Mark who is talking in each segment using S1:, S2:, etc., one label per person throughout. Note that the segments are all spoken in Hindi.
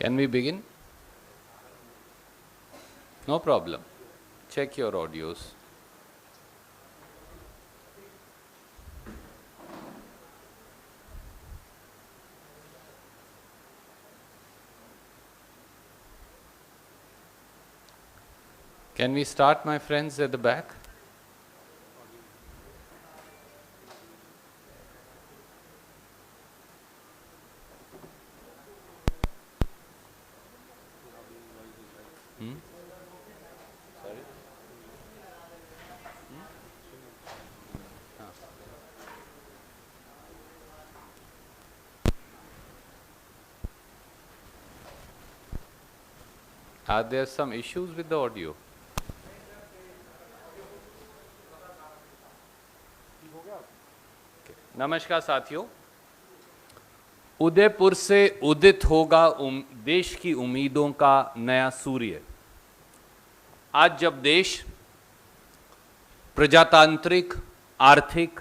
S1: Can we begin? No problem. Check your audios. Can we start, my friends at the back? Sorry? Are there some issues with the audio? नमस्कार साथियों, उदयपुर से उदित होगा देश की उम्मीदों का नया सूर्य। आज जब देश प्रजातांत्रिक, आर्थिक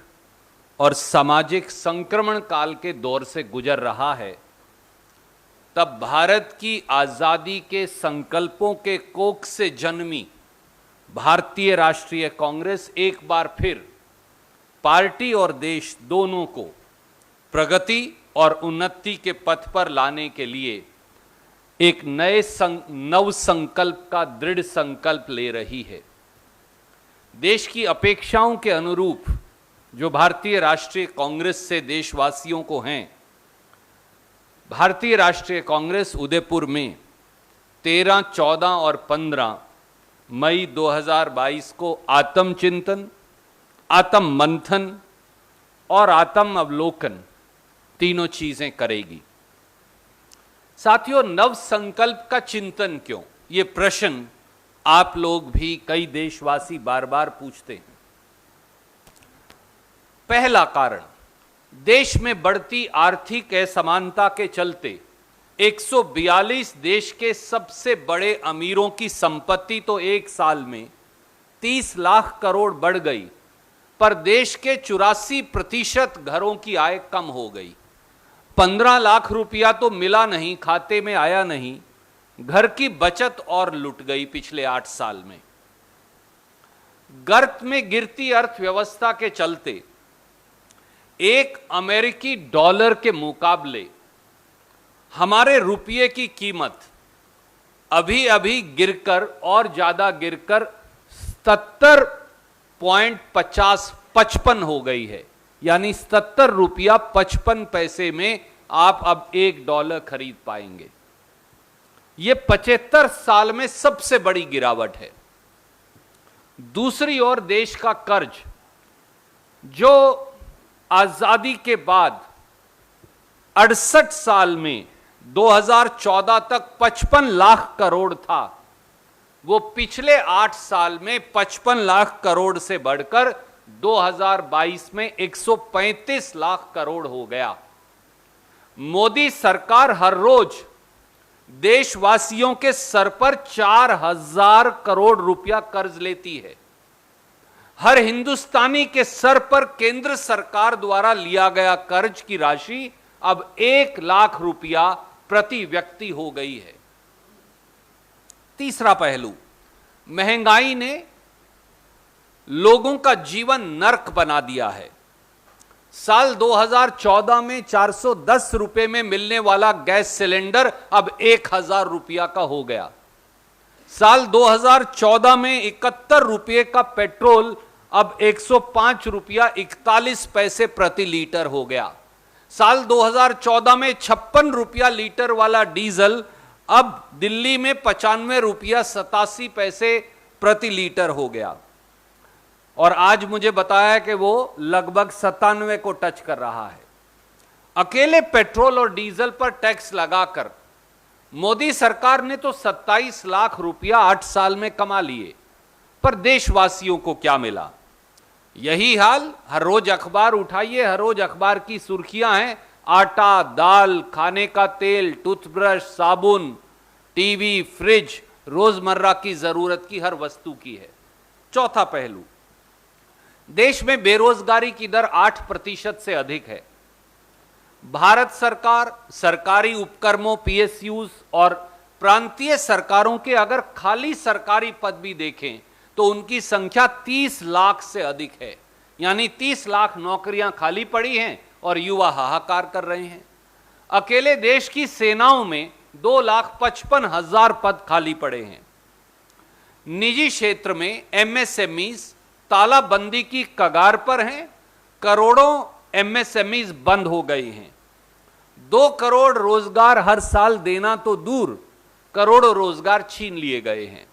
S1: और सामाजिक संक्रमण काल के दौर से गुजर रहा है, तब भारत की आजादी के संकल्पों के कोख से जन्मी भारतीय राष्ट्रीय कांग्रेस एक बार फिर पार्टी और देश दोनों को प्रगति और उन्नति के पथ पर लाने के लिए एक नए नव संकल्प का दृढ़ संकल्प ले रही है। देश की अपेक्षाओं के अनुरूप जो भारतीय राष्ट्रीय कांग्रेस से देशवासियों को हैं, भारतीय राष्ट्रीय कांग्रेस उदयपुर में 13, 14 और 15 मई 2022 को आत्मचिंतन, आत्म मंथन और आत्म अवलोकन तीनों चीजें करेगी। साथियों, नव संकल्प का चिंतन क्यों? ये प्रश्न आप लोग भी, कई देशवासी बार बार पूछते हैं। पहला कारण, देश में बढ़ती आर्थिक असमानता के चलते 142 देश के सबसे बड़े अमीरों की संपत्ति तो एक साल में 30 लाख करोड़ बढ़ गई, पर देश के 84% घरों की आय कम हो गई। 15 लाख रुपया तो मिला नहीं, खाते में आया नहीं, घर की बचत और लुट गई पिछले 8 साल में। गर्त में गिरती अर्थव्यवस्था के चलते एक अमेरिकी डॉलर के मुकाबले हमारे रुपये की कीमत अभी अभी गिरकर और ज्यादा गिरकर 77.55 हो गई है। यानी 77 रुपया 55 पैसे में आप अब $1 खरीद पाएंगे। यह 75 साल में सबसे बड़ी गिरावट है। दूसरी ओर देश का कर्ज, जो आजादी के बाद 68 साल में 2014 तक 55 लाख करोड़ था, वो पिछले 8 साल में 55 लाख करोड़ से बढ़कर 2022 में 135 लाख करोड़ हो गया। मोदी सरकार हर रोज देशवासियों के सर पर 4000 करोड़ रुपया कर्ज लेती है। हर हिंदुस्तानी के सर पर केंद्र सरकार द्वारा लिया गया कर्ज की राशि अब 1 लाख रुपया प्रति व्यक्ति हो गई है। तीसरा पहलू, महंगाई ने लोगों का जीवन नर्क बना दिया है। साल 2014 में 410 रुपए में मिलने वाला गैस सिलेंडर अब 1000 रुपया का हो गया। साल 2014 में 71 रुपये का पेट्रोल अब 105 रुपया 41 पैसे प्रति लीटर हो गया। साल 2014 में 56 रुपया लीटर वाला डीजल अब दिल्ली में 95 रुपया 87 पैसे प्रति लीटर हो गया। और आज मुझे बताया कि वो लगभग 97 को टच कर रहा है। अकेले पेट्रोल और डीजल पर टैक्स लगाकर मोदी सरकार ने तो 27 लाख रुपया 8 साल में कमा लिए, पर देशवासियों को क्या मिला? यही हाल, हर रोज अखबार उठाइए, हर रोज अखबार की सुर्खियां हैं, आटा, दाल, खाने का तेल, टूथब्रश, साबुन, टीवी, फ्रिज, रोजमर्रा की जरूरत की हर वस्तु की है। चौथा पहलू, देश में बेरोजगारी की दर 8% से अधिक है। भारत सरकार, सरकारी उपक्रमों पीएसयूज और प्रांतीय सरकारों के अगर खाली सरकारी पद भी देखें तो उनकी संख्या 30 लाख से अधिक है। यानी 30 लाख नौकरियां खाली पड़ी हैं और युवा हाहाकार कर रहे हैं। अकेले देश की सेनाओं में 2,55,000 पद खाली पड़े हैं। निजी क्षेत्र में एमएसएमईज तालाबंदी की कगार पर हैं। करोड़ों एमएसएमईज बंद हो गई हैं। 2 करोड़ रोजगार हर साल देना तो दूर, करोड़ों रोजगार छीन लिए गए हैं।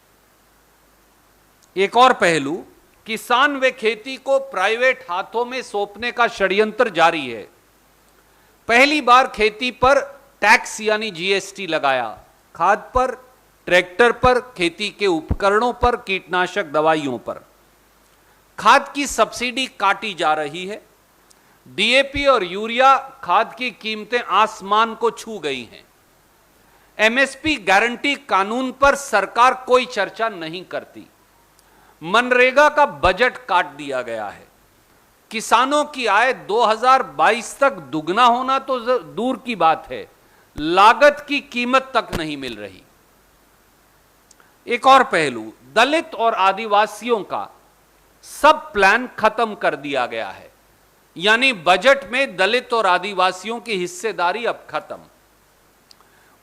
S1: एक और पहलू, किसान व खेती को प्राइवेट हाथों में सौंपने का षड्यंत्र जारी है। पहली बार खेती पर टैक्स यानी जीएसटी लगाया, खाद पर, ट्रैक्टर पर, खेती के उपकरणों पर, कीटनाशक दवाइयों पर। खाद की सब्सिडी काटी जा रही है। डीएपी और यूरिया खाद की कीमतें आसमान को छू गई हैं। एमएसपी गारंटी कानून पर सरकार कोई चर्चा नहीं करती। मनरेगा का बजट काट दिया गया है। किसानों की आय 2022 तक दुगना होना तो दूर की बात है, लागत की कीमत तक नहीं मिल रही। एक और पहलू, दलित और आदिवासियों का सब प्लान खत्म कर दिया गया है। यानी बजट में दलित और आदिवासियों की हिस्सेदारी अब खत्म।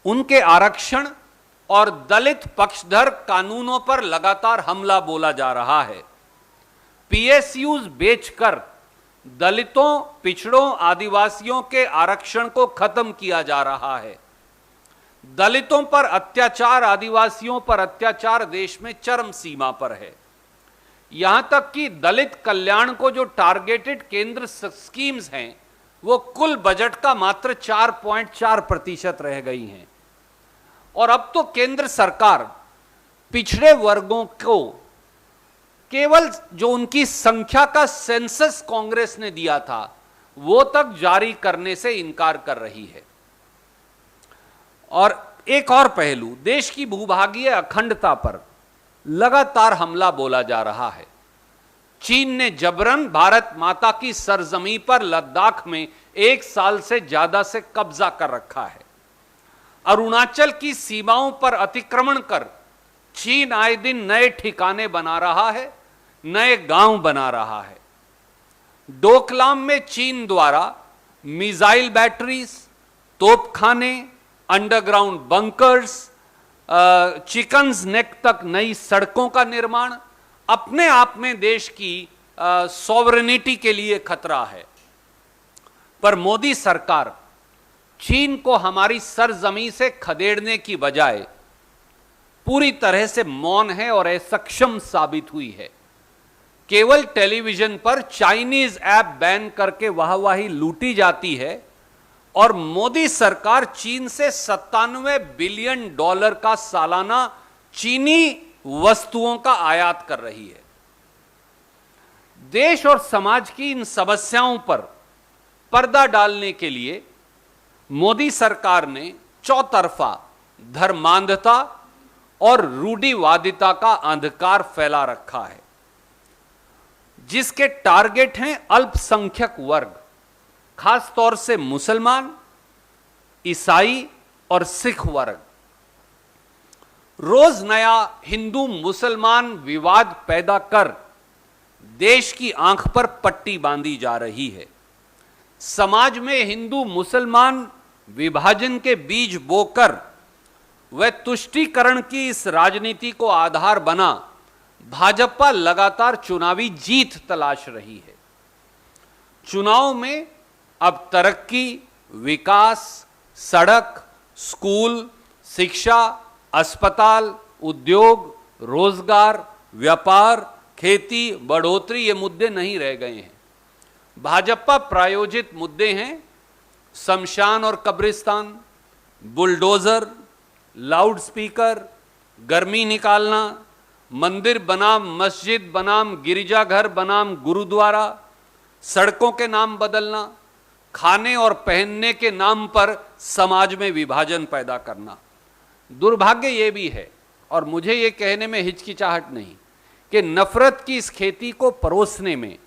S1: उनके आरक्षण और दलित पक्षधर कानूनों पर लगातार हमला बोला जा रहा है। पीएसयूज बेचकर दलितों, पिछड़ों, आदिवासियों के आरक्षण को खत्म किया जा रहा है। दलितों पर अत्याचार, आदिवासियों पर अत्याचार देश में चरम सीमा पर है। यहां तक कि दलित कल्याण को जो टारगेटेड केंद्र स्कीम्स हैं वो कुल बजट का मात्र 4.4% रह गई हैं। और अब तो केंद्र सरकार पिछड़े वर्गों को केवल जो उनकी संख्या का सेंसस कांग्रेस ने दिया था वो तक जारी करने से इनकार कर रही है। और एक और पहलू, देश की भूभागीय अखंडता पर लगातार हमला बोला जा रहा है। चीन ने जबरन भारत माता की सरजमी पर लद्दाख में 1 साल से ज्यादा से कब्जा कर रखा है। अरुणाचल की सीमाओं पर अतिक्रमण कर चीन आए दिन नए ठिकाने बना रहा है, नए गांव बना रहा है। डोकलाम में चीन द्वारा मिसाइल बैटरीज, तोपखाने, अंडरग्राउंड बंकर्स, चिकन्स नेक तक नई सड़कों का निर्माण अपने आप में देश की सॉवरेनिटी के लिए खतरा है। पर मोदी सरकार चीन को हमारी सरजमी से खदेड़ने की बजाय पूरी तरह से मौन है और असक्षम साबित हुई है। केवल टेलीविजन पर चाइनीज ऐप बैन करके वाहवाही लूटी जाती है और मोदी सरकार चीन से $97 बिलियन का सालाना चीनी वस्तुओं का आयात कर रही है। देश और समाज की इन समस्याओं पर पर्दा डालने के लिए मोदी सरकार ने चौतरफा धर्मांधता और रूढ़िवादिता का अंधकार फैला रखा है, जिसके टारगेट हैं अल्पसंख्यक वर्ग, खास तौर से मुसलमान, ईसाई और सिख वर्ग। रोज नया हिंदू मुसलमान विवाद पैदा कर देश की आंख पर पट्टी बांधी जा रही है। समाज में हिंदू मुसलमान विभाजन के बीज बोकर व तुष्टीकरण की इस राजनीति को आधार बना भाजपा लगातार चुनावी जीत तलाश रही है। चुनाव में अब तरक्की, विकास, सड़क, स्कूल, शिक्षा, अस्पताल, उद्योग, रोजगार, व्यापार, खेती, बढ़ोतरी ये मुद्दे नहीं रह गए हैं। भाजपा प्रायोजित मुद्दे हैं शमशान और कब्रिस्तान, बुलडोजर, लाउड स्पीकर, गर्मी निकालना, मंदिर बनाम मस्जिद बनाम गिरजाघर बनाम गुरुद्वारा, सड़कों के नाम बदलना, खाने और पहनने के नाम पर समाज में विभाजन पैदा करना। दुर्भाग्य ये भी है और मुझे ये कहने में हिचकिचाहट नहीं कि नफरत की इस खेती को परोसने में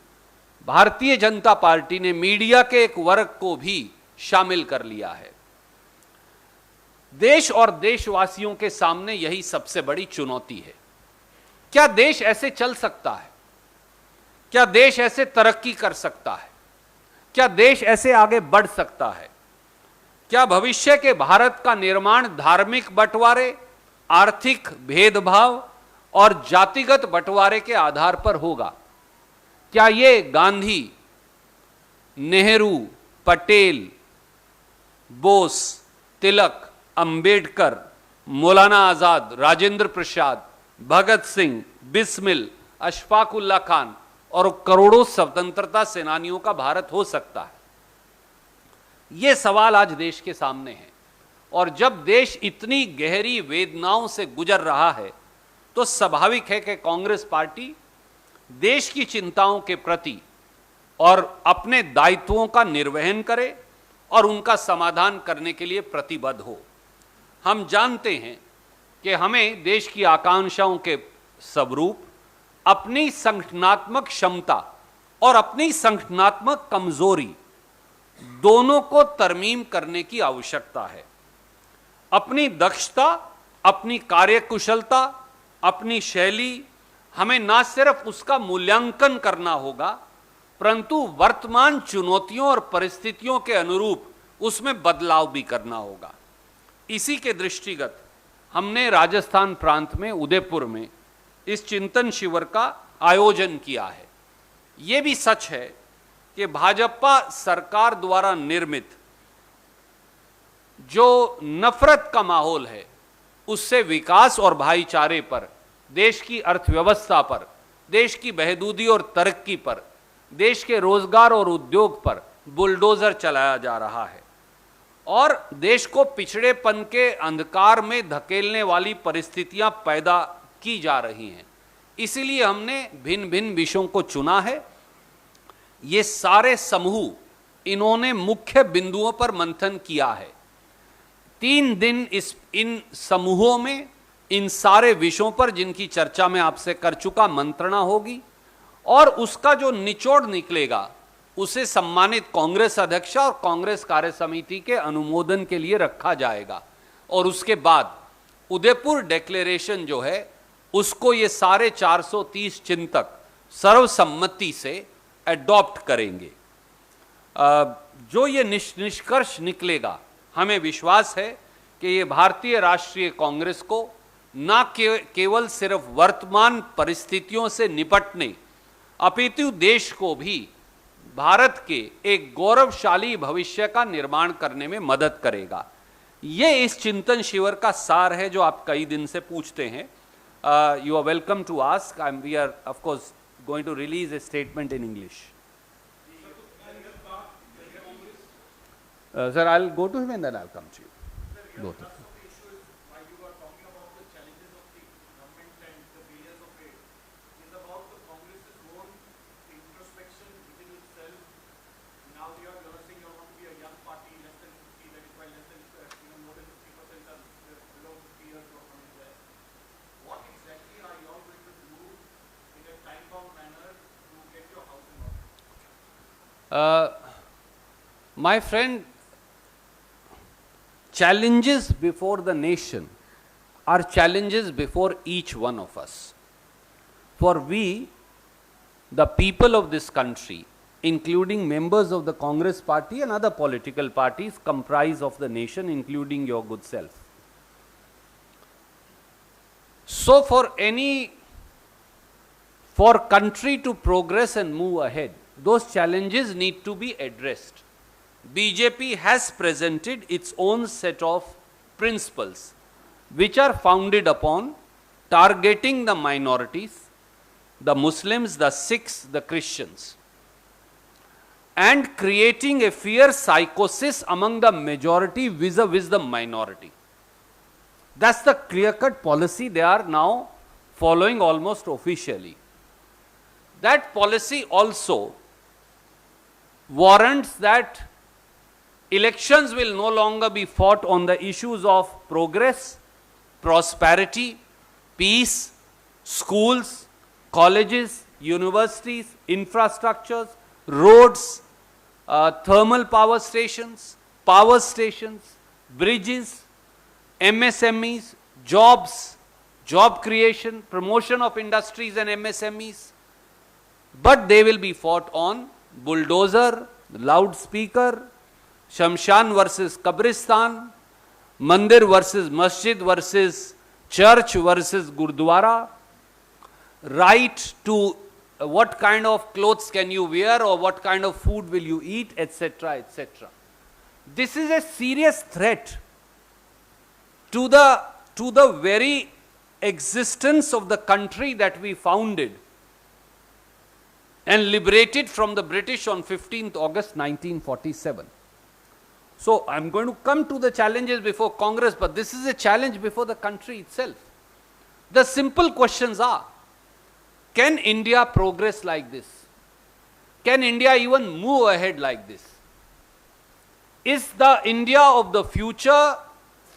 S1: भारतीय जनता पार्टी ने मीडिया के एक वर्ग को भी शामिल कर लिया है। देश और देशवासियों के सामने यही सबसे बड़ी चुनौती है। क्या देश ऐसे चल सकता है? क्या देश ऐसे तरक्की कर सकता है? क्या देश ऐसे आगे बढ़ सकता है? क्या भविष्य के भारत का निर्माण धार्मिक बंटवारे, आर्थिक भेदभाव और जातिगत बंटवारे के आधार पर होगा? क्या ये गांधी, नेहरू, पटेल, बोस, तिलक, अंबेडकर, मौलाना आजाद, राजेंद्र प्रसाद, भगत सिंह, बिस्मिल, अशफाकुल्ला खान और करोड़ों स्वतंत्रता सेनानियों का भारत हो सकता है? यह सवाल आज देश के सामने है। और जब देश इतनी गहरी वेदनाओं से गुजर रहा है तो स्वाभाविक है कि कांग्रेस पार्टी देश की चिंताओं के प्रति और अपने दायित्वों का निर्वहन करे और उनका समाधान करने के लिए प्रतिबद्ध हो। हम जानते हैं कि हमें देश की आकांक्षाओं के स्वरूप अपनी संगठनात्मक क्षमता और अपनी संगठनात्मक कमजोरी दोनों को तरमीम करने की आवश्यकता है। अपनी दक्षता, अपनी कार्यकुशलता, अपनी शैली, हमें ना सिर्फ उसका मूल्यांकन करना होगा परंतु वर्तमान चुनौतियों और परिस्थितियों के अनुरूप उसमें बदलाव भी करना होगा। इसी के दृष्टिगत हमने राजस्थान प्रांत में उदयपुर में इस चिंतन शिविर का आयोजन किया है। यह भी सच है कि भाजपा सरकार द्वारा निर्मित जो नफरत का माहौल है उससे विकास और भाईचारे पर, देश की अर्थव्यवस्था पर, देश की बहबूदी और तरक्की पर, देश के रोजगार और उद्योग पर बुलडोजर चलाया जा रहा है और देश को पिछड़ेपन के अंधकार में धकेलने वाली परिस्थितियां पैदा की जा रही हैं। इसीलिए हमने भिन्न भिन्न विषयों को चुना है। ये सारे समूह इन्होंने मुख्य बिंदुओं पर मंथन किया है। 3 दिन इन समूहों में इन सारे विषयों पर जिनकी चर्चा मैं आपसे कर चुका मंत्रणा होगी और उसका जो निचोड़ निकलेगा उसे सम्मानित कांग्रेस अध्यक्ष और कांग्रेस कार्य समिति के अनुमोदन के लिए रखा जाएगा और उसके बाद उदयपुर डिक्लेरेशन जो है उसको ये सारे 430 चिंतक सर्वसम्मति से एडॉप्ट करेंगे। जो ये निष्कर्ष निकलेगा, हमें विश्वास है कि ये भारतीय राष्ट्रीय कांग्रेस को न केवल सिर्फ वर्तमान परिस्थितियों से निपटने अपितु देश को भी भारत के एक गौरवशाली भविष्य का निर्माण करने में मदद करेगा। ये इस चिंतन शिविर का सार है जो आप कई दिन से पूछते हैं। You are welcome to ask. We are of course going to release a statement in English. Sir, I'll go to him and then I'll come to you. Both of you. My friend, challenges before the nation are challenges before each one of us. For we, the people of this country, including members of the Congress party and other political parties, comprise of the nation, including your good self. So for country to progress and move ahead, those challenges need to be addressed. BJP has presented its own set of principles which are founded upon targeting the minorities, the Muslims, the Sikhs, the Christians, and creating a fear psychosis among the majority vis-a-vis the minority. That's the clear-cut policy they are now following almost officially. That policy also warrants that elections will no longer be fought on the issues of progress, prosperity, peace, schools, colleges, universities, infrastructures, roads, thermal power stations, power stations, bridges, MSMEs, jobs, job creation, promotion of industries and MSMEs. But they will be fought on bulldozer, loudspeaker, Shamshan versus Kabristan, Mandir versus Masjid versus church versus Gurdwara, right to what kind of clothes can you wear or what kind of food will you eat, etc., etc. This is a serious threat to the very existence of the country that we founded and liberated from the British on 15th August 1947. So I'm going to come to the challenges before Congress, but this is a challenge before the country itself. The simple questions are, can India progress like this? Can India even move ahead like this? Is the India of the future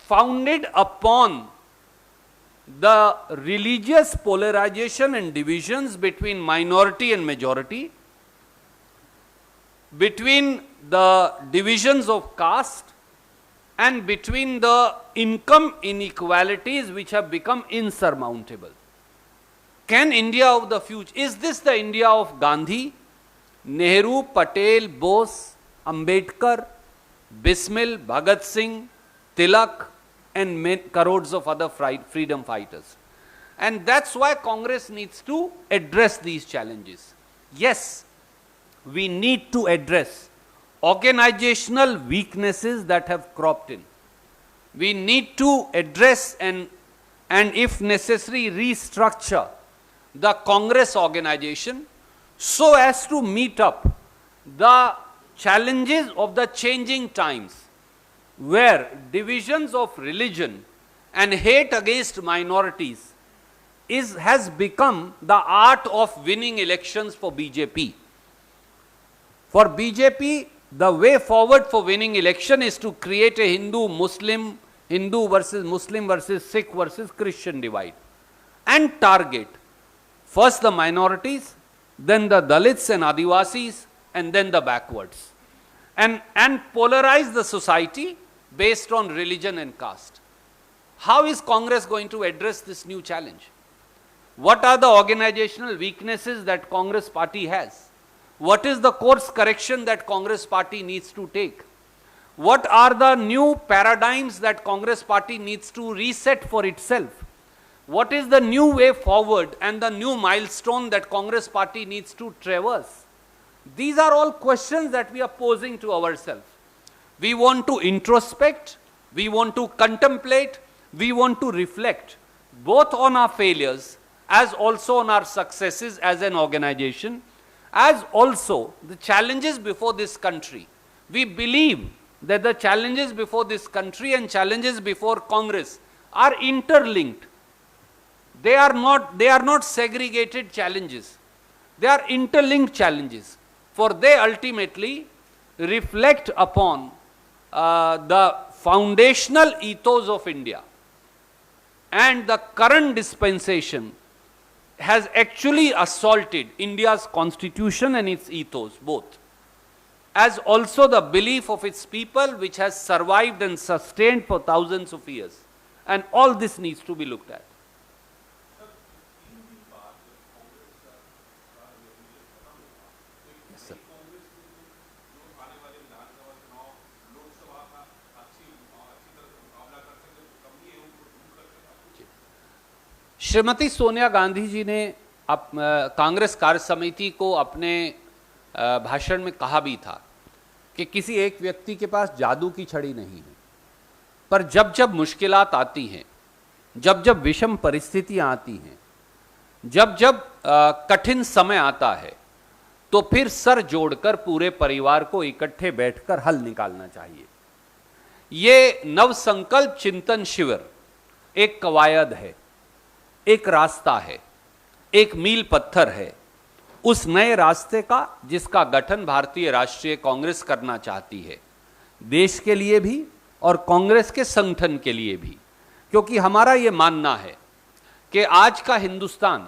S1: founded upon the religious polarization and divisions between minority and majority, between the divisions of caste, and between the income inequalities which have become insurmountable? Can India of the future, is this the India of Gandhi, Nehru, Patel, Bose, Ambedkar, Bismil, Bhagat Singh, Tilak, and crores of other freedom fighters? And that's why Congress needs to address these challenges. Yes, we need to address organizational weaknesses that have cropped in. We need to address and if necessary restructure the Congress organization so as to meet up the challenges of the changing times, where divisions of religion and hate against minorities has become the art of winning elections for BJP. For BJP, the way forward for winning election is to create a Hindu versus Muslim versus Sikh versus Christian divide and target first the minorities, then the Dalits and Adivasis, and then the backwards, and polarize the society based on religion and caste. How is Congress going to address this new challenge? What are the organizational weaknesses that Congress party has? What is the course correction that Congress party needs to take? What are the new paradigms that Congress party needs to reset for itself? What is the new way forward and the new milestone that Congress party needs to traverse? These are all questions that we are posing to ourselves. We want to introspect, we want to contemplate, we want to reflect both on our failures as also on our successes as an organization, as also the challenges before this country. We believe that the challenges before this country and challenges before Congress are interlinked. They are not segregated challenges. They are interlinked challenges, for they ultimately reflect upon the foundational ethos of India. And the current dispensation has actually assaulted India's constitution and its ethos both, as also the belief of its people, which has survived and sustained for thousands of years. And all this needs to be looked at. Yes, sir. Shrimati Sonia Gandhi ji ने कांग्रेस कार्य समिति को अपने भाषण में कहा भी था कि किसी एक व्यक्ति के पास जादू की छड़ी नहीं है, पर जब जब मुश्किलात आती हैं, जब जब विषम परिस्थितियां आती हैं, जब जब कठिन समय आता है, तो फिर सर जोड़कर पूरे परिवार को इकट्ठे बैठकर हल निकालना चाहिए। ये नवसंकल्प चिंतन शिविर एक कवायद है, एक रास्ता है, एक मील पत्थर है उस नए रास्ते का जिसका गठन भारतीय राष्ट्रीय कांग्रेस करना चाहती है, देश के लिए भी और कांग्रेस के संगठन के लिए भी। क्योंकि हमारा ये मानना है कि आज का हिंदुस्तान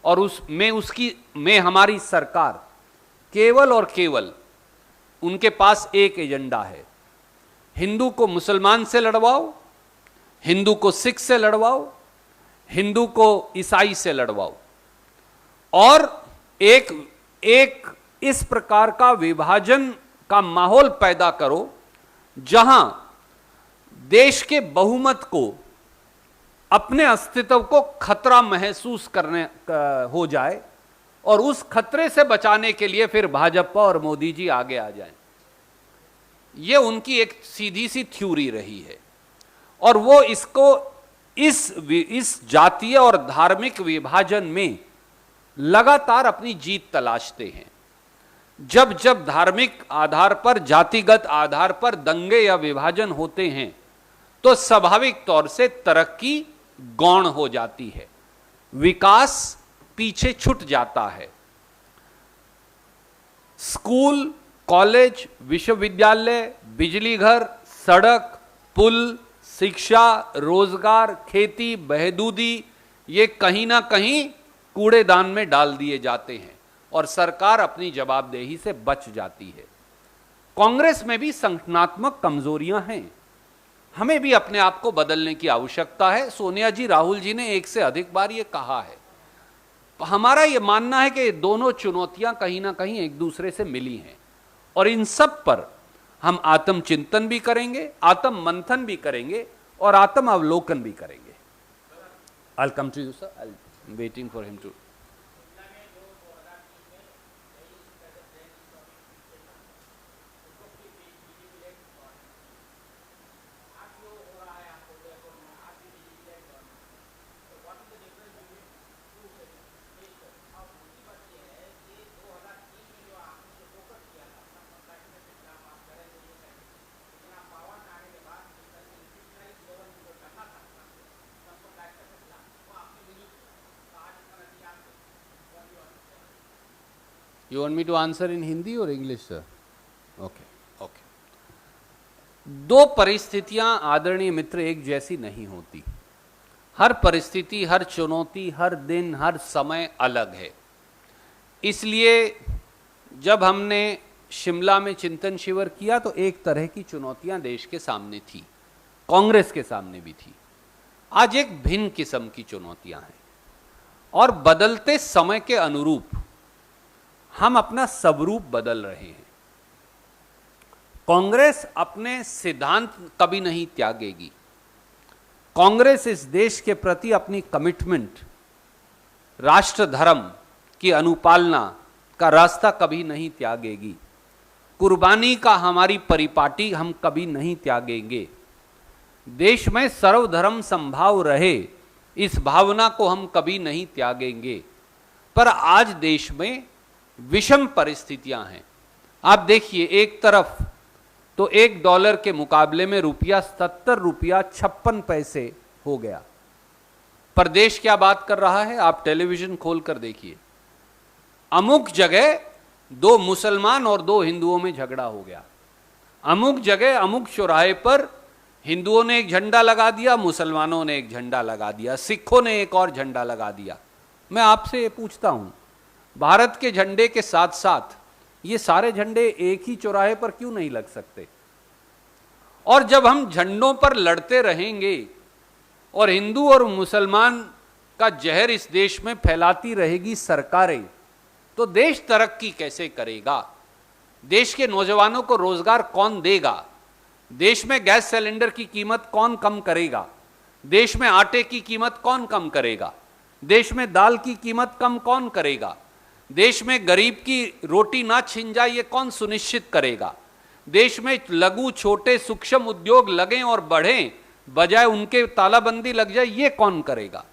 S1: और उसमें हमारी सरकार केवल और केवल उनके पास एक एजेंडा है, हिंदू को मुसलमान से लड़वाओ, हिंदू को सिख से लड़वाओ, हिंदू को ईसाई से लड़वाओ, और एक एक इस प्रकार का विभाजन का माहौल पैदा करो जहां देश के बहुमत को, अपने अस्तित्व को खतरा महसूस करने हो जाए, और उस खतरे से बचाने के लिए फिर भाजपा और मोदी जी आगे आ जाएं। यह उनकी एक सीधी सी थ्योरी रही है, और वो इसको इस जातीय और धार्मिक विभाजन में लगातार अपनी जीत तलाशते हैं। जब जब धार्मिक आधार पर, जातिगत आधार पर दंगे या विभाजन होते हैं तो स्वाभाविक तौर से तरक्की गौण हो जाती है, विकास पीछे छूट जाता है। स्कूल, कॉलेज, विश्वविद्यालय, बिजली घर, सड़क, पुल, शिक्षा, रोजगार, खेती, बहबूदी, ये कहीं ना कहीं कूड़ेदान में डाल दिए जाते हैं और सरकार अपनी जवाबदेही से बच जाती है। कांग्रेस में भी संगठनात्मक कमजोरियां हैं, हमें भी अपने आप को बदलने की आवश्यकता है। सोनिया जी, राहुल जी ने एक से अधिक बार यह कहा है। हमारा यह मानना है कि दोनों चुनौतियां कहीं ना कहीं एक दूसरे से मिली हैं, और इन सब पर हम आत्मचिंतन भी करेंगे, आत्म मंथन भी करेंगे और आत्म अवलोकन भी करेंगे। I will come to you sir, I am waiting for him to. You want me to answer in Hindi or English, sir? Okay, okay. दो परिस्थितियां आदरणीय मित्र एक जैसी नहीं होती। हर परिस्थिति, हर चुनौती, हर दिन, हर समय अलग है। इसलिए जब हमने शिमला में चिंतन शिविर किया तो एक तरह की चुनौतियां देश के सामने थी, कांग्रेस के सामने भी थी। आज एक भिन्न किस्म की चुनौतियां हैं, और बदलते समय के अनुरूप हम अपना स्वरूप बदल रहे हैं। कांग्रेस अपने सिद्धांत कभी नहीं त्यागेगी। कांग्रेस इस देश के प्रति अपनी कमिटमेंट, राष्ट्र धर्म की अनुपालना का रास्ता कभी नहीं त्यागेगी। कुर्बानी का हमारी परिपाटी हम कभी नहीं त्यागेंगे। देश में सर्वधर्म संभाव रहे, इस भावना को हम कभी नहीं त्यागेंगे। पर आज देश में विषम परिस्थितियां हैं। आप देखिए, एक तरफ तो $1 के मुकाबले में रुपया 70 रुपया 56 पैसे हो गया। पर देश क्या बात कर रहा है, आप टेलीविजन खोलकर देखिए। अमुक जगह 2 मुसलमान और 2 हिंदुओं में झगड़ा हो गया। अमुक जगह, अमुक चौराहे पर हिंदुओं ने एक झंडा लगा दिया, मुसलमानों ने एक झंडा लगा दिया, सिखों ने एक और झंडा लगा दिया। मैं आपसे ये पूछता हूं, भारत के झंडे के साथ साथ ये सारे झंडे एक ही चौराहे पर क्यों नहीं लग सकते? और जब हम झंडों पर लड़ते रहेंगे और हिंदू और मुसलमान का जहर इस देश में फैलाती रहेगी सरकारें, तो देश तरक्की कैसे करेगा? देश के नौजवानों को रोजगार कौन देगा? देश में गैस सिलेंडर की कीमत कौन कम करेगा? देश में आटे की कीमत कौन कम करेगा? देश में दाल की कीमत कम कौन करेगा? देश में गरीब की रोटी ना छिन जाए, ये कौन सुनिश्चित करेगा? देश में लघु, छोटे, सूक्ष्म उद्योग लगें और बढ़ें, बजाय उनके तालाबंदी लग जाए, ये कौन करेगा?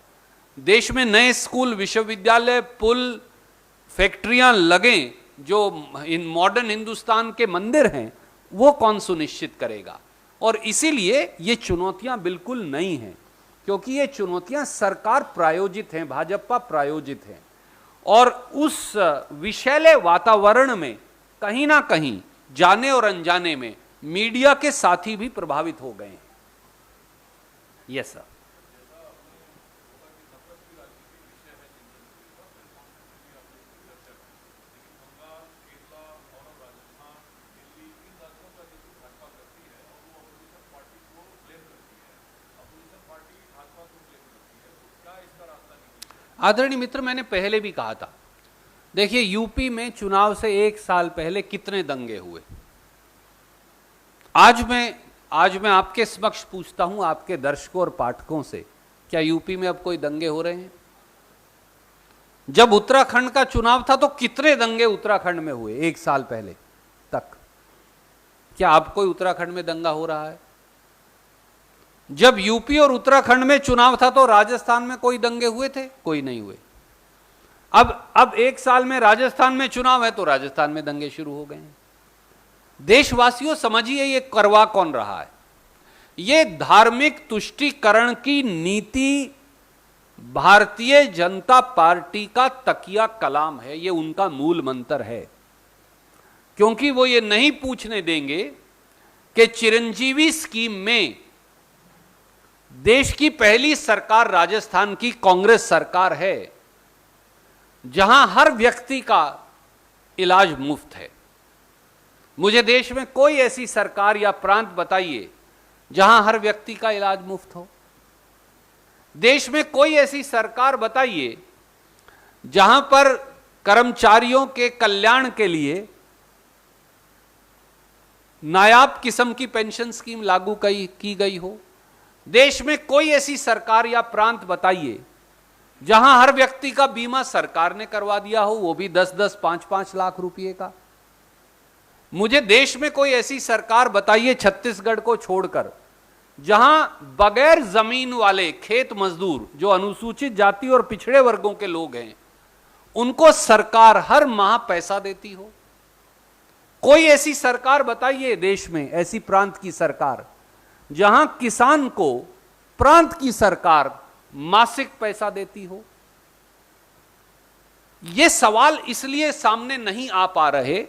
S1: देश में नए स्कूल, विश्वविद्यालय, पुल, फैक्ट्रियां लगें, जो इन मॉडर्न हिंदुस्तान के मंदिर हैं, वो कौन सुनिश्चित करेगा? और इसीलिए ये चुनौतियां बिल्कुल नई हैं, क्योंकि ये चुनौतियां सरकार प्रायोजित हैं, भाजपा प्रायोजित हैं। और उस विषैले वातावरण में कहीं ना कहीं जाने और अनजाने में मीडिया के साथी भी प्रभावित हो गए हैं। Yes sir. आदरणीय मित्र, मैंने पहले भी कहा था, देखिए यूपी में चुनाव से 1 साल पहले कितने दंगे हुए। आज मैं आपके समक्ष पूछता हूं, आपके दर्शकों और पाठकों से, क्या यूपी में अब कोई दंगे हो रहे हैं? जब उत्तराखंड का चुनाव था तो कितने दंगे उत्तराखंड में हुए 1 साल पहले तक? क्या अब कोई उत्तराखंड में दंगा हो रहा है? जब यूपी और उत्तराखंड में चुनाव था तो राजस्थान में कोई दंगे हुए थे? कोई नहीं हुए। अब 1 साल में राजस्थान में चुनाव है तो राजस्थान में दंगे शुरू हो गए हैं। देशवासियों समझिए ये करवा कौन रहा है? ये धार्मिक तुष्टीकरण की नीति भारतीय जनता पार्टी का तकिया कलाम है, ये उनका मूल मंत्र है। क्योंकि वो ये नहीं पूछने देंगे कि चिरंजीवी स्कीम में देश की पहली सरकार राजस्थान की कांग्रेस सरकार है, जहां हर व्यक्ति का इलाज मुफ्त है। मुझे देश में कोई ऐसी सरकार या प्रांत बताइए जहां हर व्यक्ति का इलाज मुफ्त हो। देश में कोई ऐसी सरकार बताइए जहां पर कर्मचारियों के कल्याण के लिए नायाब किस्म की पेंशन स्कीम लागू की गई हो। देश में कोई ऐसी सरकार या प्रांत बताइए जहां हर व्यक्ति का बीमा सरकार ने करवा दिया हो, वो भी 10-10, 5-5 लाख रुपए का। मुझे देश में कोई ऐसी सरकार बताइए छत्तीसगढ़ को छोड़कर जहां बगैर जमीन वाले खेत मजदूर जो अनुसूचित जाति और पिछड़े वर्गों के लोग हैं उनको सरकार हर माह पैसा देती हो। कोई ऐसी सरकार बताइए देश में, ऐसी प्रांत की सरकार जहां किसान को प्रांत की सरकार मासिक पैसा देती हो। ये सवाल इसलिए सामने नहीं आ पा रहे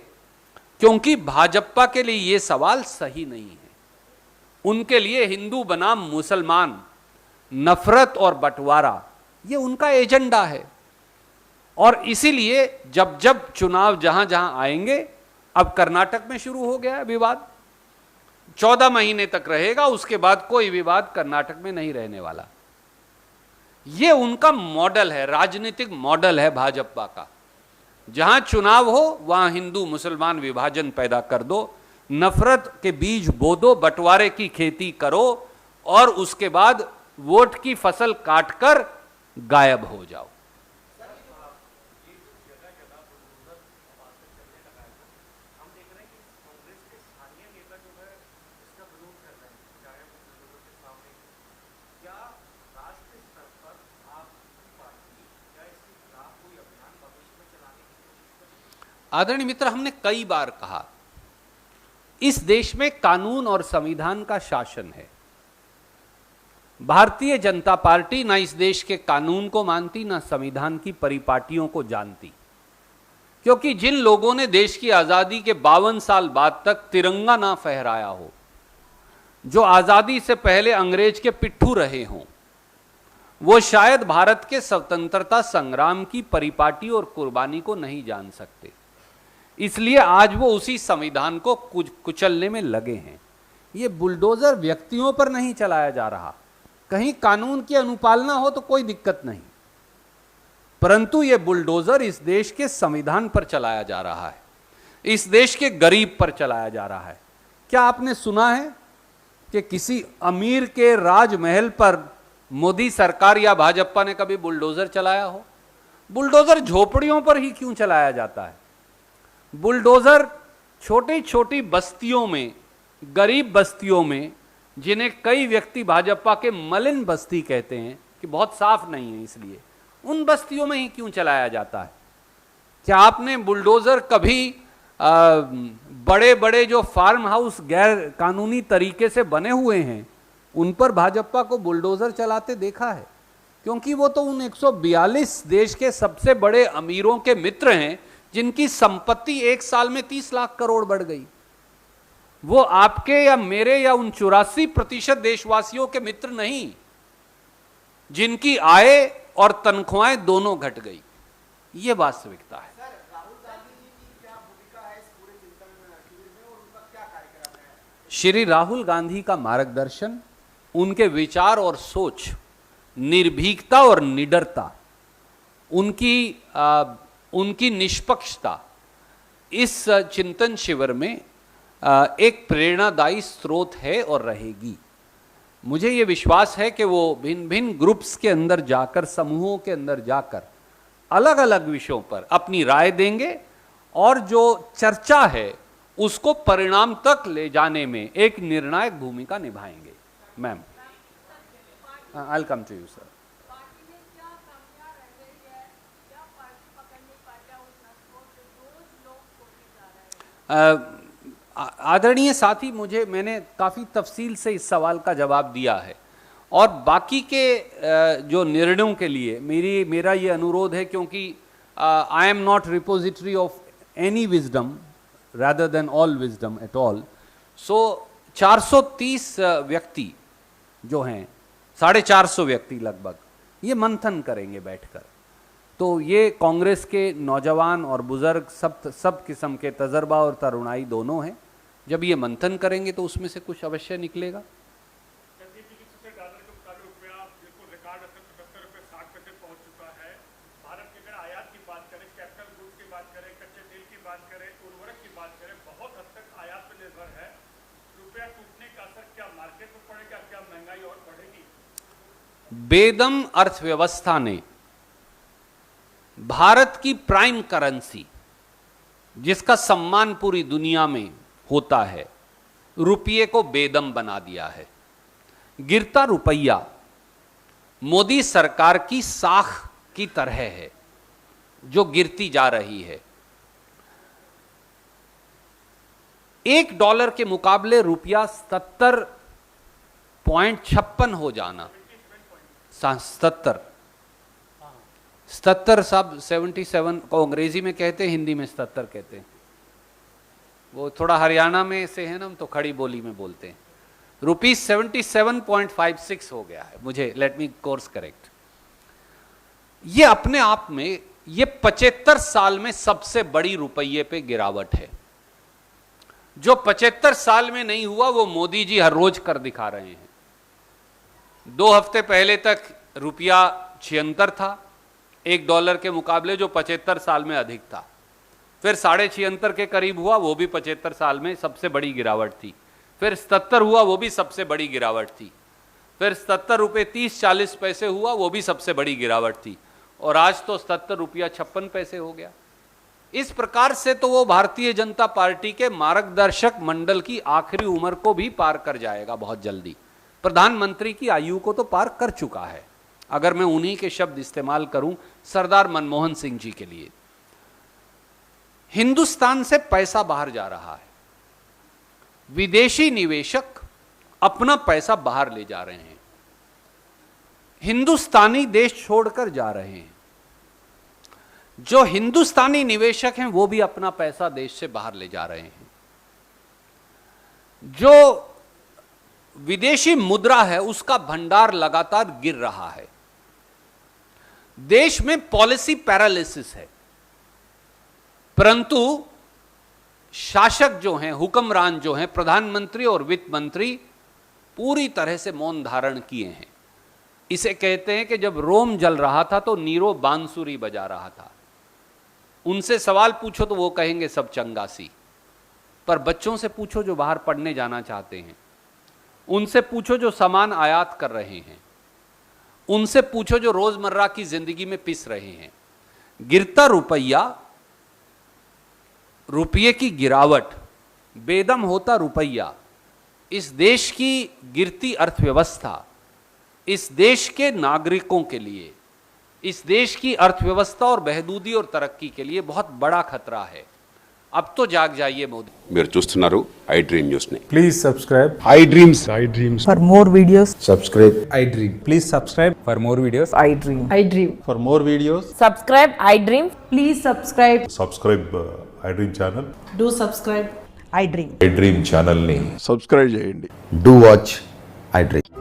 S1: क्योंकि भाजपा के लिए ये सवाल सही नहीं है। उनके लिए हिंदू बनाम मुसलमान, नफरत और बंटवारा, ये उनका एजेंडा है। और इसीलिए जब जब चुनाव जहां जहां आएंगे, अब कर्नाटक में शुरू हो गया है विवाद, 14 महीने तक रहेगा, उसके बाद कोई विवाद कर्नाटक में नहीं रहने वाला। यह उनका मॉडल है, राजनीतिक मॉडल है भाजपा का। जहां चुनाव हो वहां हिंदू मुसलमान विभाजन पैदा कर दो, नफरत के बीज बो दो, बंटवारे की खेती करो और उसके बाद वोट की फसल काटकर गायब हो जाओ। आदरणीय मित्र, हमने कई बार कहा इस देश में कानून और संविधान का शासन है। भारतीय जनता पार्टी ना इस देश के कानून को मानती, ना संविधान की परिपाटियों को जानती। क्योंकि जिन लोगों ने देश की आजादी के 52 साल बाद तक तिरंगा ना फहराया हो, जो आजादी से पहले अंग्रेज के पिट्ठू रहे हों, वो शायद भारत के स्वतंत्रता संग्राम की परिपाटी और कुर्बानी को नहीं जान सकते। इसलिए आज वो उसी संविधान को कुचलने में लगे हैं। ये बुलडोजर व्यक्तियों पर नहीं चलाया जा रहा, कहीं कानून की अनुपालना हो तो कोई दिक्कत नहीं, परंतु ये बुलडोजर इस देश के संविधान पर चलाया जा रहा है, इस देश के गरीब पर चलाया जा रहा है। क्या आपने सुना है कि किसी अमीर के राजमहल पर मोदी सरकार या भाजपा ने कभी बुलडोजर चलाया हो? बुलडोजर झोपड़ियों पर ही क्यों चलाया जाता है? बुलडोजर छोटी छोटी बस्तियों में, गरीब बस्तियों में, जिन्हें कई व्यक्ति भाजपा के मलिन बस्ती कहते हैं कि बहुत साफ नहीं है, इसलिए उन बस्तियों में ही क्यों चलाया जाता है? क्या आपने बुलडोजर कभी बड़े बड़े जो फार्म हाउस गैर कानूनी तरीके से बने हुए हैं उन पर भाजपा को बुलडोजर चलाते देखा है? क्योंकि वो तो उन 142 देश के सबसे बड़े अमीरों के मित्र हैं जिनकी संपत्ति 1 साल में 30 लाख करोड़ बढ़ गई। वो आपके या मेरे या उन 84% देशवासियों के मित्र नहीं, जिनकी आय और तनख्वाहें दोनों घट गई। ये वास्तविकता है।
S2: राहुल गांधी जी की क्या भूमिका है इस पूरे चिंतन शिविर में और उनका क्या कार्यक्रम है?
S1: श्री राहुल गांधी का मार्गदर्शन, उनके विचार और सोच, निर्भीकता और निडरता उनकी निष्पक्षता इस चिंतन शिविर में एक प्रेरणादायी स्रोत है और रहेगी। मुझे ये विश्वास है कि वो भिन्न भिन्न ग्रुप्स के अंदर जाकर, समूहों के अंदर जाकर अलग अलग विषयों पर अपनी राय देंगे और जो चर्चा है उसको परिणाम तक ले जाने में एक निर्णायक भूमिका निभाएंगे। Ma'am, I will come to you sir. आदरणीय साथी, मैंने काफ़ी तफसील से इस सवाल का जवाब दिया है और बाकी के जो निर्णयों के लिए मेरा ये अनुरोध है, क्योंकि I am not repository of any wisdom rather than all wisdom at all, so 430 व्यक्ति जो हैं, 450 व्यक्ति लगभग, ये मंथन करेंगे बैठकर। तो ये कांग्रेस के नौजवान और बुजुर्ग सब किस्म के तजर्बा और तरुणाई दोनों हैं। जब ये मंथन करेंगे तो उसमें से कुछ अवश्य निकलेगा। बेदम अर्थव्यवस्था ने भारत की प्राइम करेंसी, जिसका सम्मान पूरी दुनिया में होता है, रुपये को बेदम बना दिया है। गिरता रुपया मोदी सरकार की साख की तरह है जो गिरती जा रही है। $1 के मुकाबले रुपया 77.56 हो जाना, 77 साहब 77 को अंग्रेजी में कहते हैं, हिंदी में 77 कहते हैं। वो थोड़ा हरियाणा में से है ना, हम तो खड़ी बोली में बोलते हैं। ₹77.56 हो गया है। मुझे लेट मी कोर्स करेक्ट। ये अपने आप में ये 75 साल में सबसे बड़ी रुपये पे गिरावट है। जो 75 साल में नहीं हुआ वो मोदी जी हर रोज कर दिखा रहे हैं। 2 हफ्ते पहले तक रुपया 76 था $1 के मुकाबले, जो 75 साल में अधिक था। फिर 76.5 के करीब हुआ, वो भी 75 साल में सबसे बड़ी गिरावट थी। फिर 77 हुआ, वो भी सबसे बड़ी गिरावट थी। फिर 77 रुपये 30-40 पैसे हुआ, वो भी सबसे बड़ी गिरावट थी। और आज तो 77 रुपया 56 पैसे हो गया। इस प्रकार से तो वो भारतीय जनता पार्टी के मार्गदर्शक मंडल की आखिरी उम्र को भी पार कर जाएगा बहुत जल्दी। प्रधानमंत्री की आयु को तो पार कर चुका है। अगर मैं उन्हीं के शब्द इस्तेमाल करूं सरदार मनमोहन सिंह जी के लिए, हिंदुस्तान से पैसा बाहर जा रहा है। विदेशी निवेशक अपना पैसा बाहर ले जा रहे हैं, हिंदुस्तानी देश छोड़कर जा रहे हैं। जो हिंदुस्तानी निवेशक हैं वो भी अपना पैसा देश से बाहर ले जा रहे हैं। जो विदेशी मुद्रा है उसका भंडार लगातार गिर रहा है। देश में पॉलिसी पैरालिसिस है, परंतु शासक जो हैं, हुक्मरान जो हैं, प्रधानमंत्री और वित्त मंत्री पूरी तरह से मौन धारण किए हैं। इसे कहते हैं कि जब रोम जल रहा था तो नीरो बांसुरी बजा रहा था। उनसे सवाल पूछो तो वो कहेंगे सब चंगासी। पर बच्चों से पूछो जो बाहर पढ़ने जाना चाहते हैं, उनसे पूछो जो सामान आयात कर रहे हैं, उनसे पूछो जो रोजमर्रा की जिंदगी में पिस रहे हैं। गिरता रुपया, रुपये की गिरावट, बेदम होता रुपया, इस देश की गिरती अर्थव्यवस्था इस देश के नागरिकों के लिए, इस देश की अर्थव्यवस्था और बहबूदी और तरक्की के लिए बहुत बड़ा खतरा है। अब तो जाग जाइए मोदी।
S3: మీరు చూస్తున్నారు ఐ డ్రీమ్ న్యూస్ ని.
S4: Please subscribe.
S3: I dreams
S5: For more videos,
S3: subscribe.
S4: I Dream. Please subscribe for more videos.
S5: I dream. I dream.
S6: For more videos,
S5: Subscribe, I dream. Please subscribe.
S7: Subscribe I dream channel.
S5: Do subscribe. I dream.
S7: I dream ఛానల్ని
S6: subscribe చేయండి.
S3: Do watch I dream.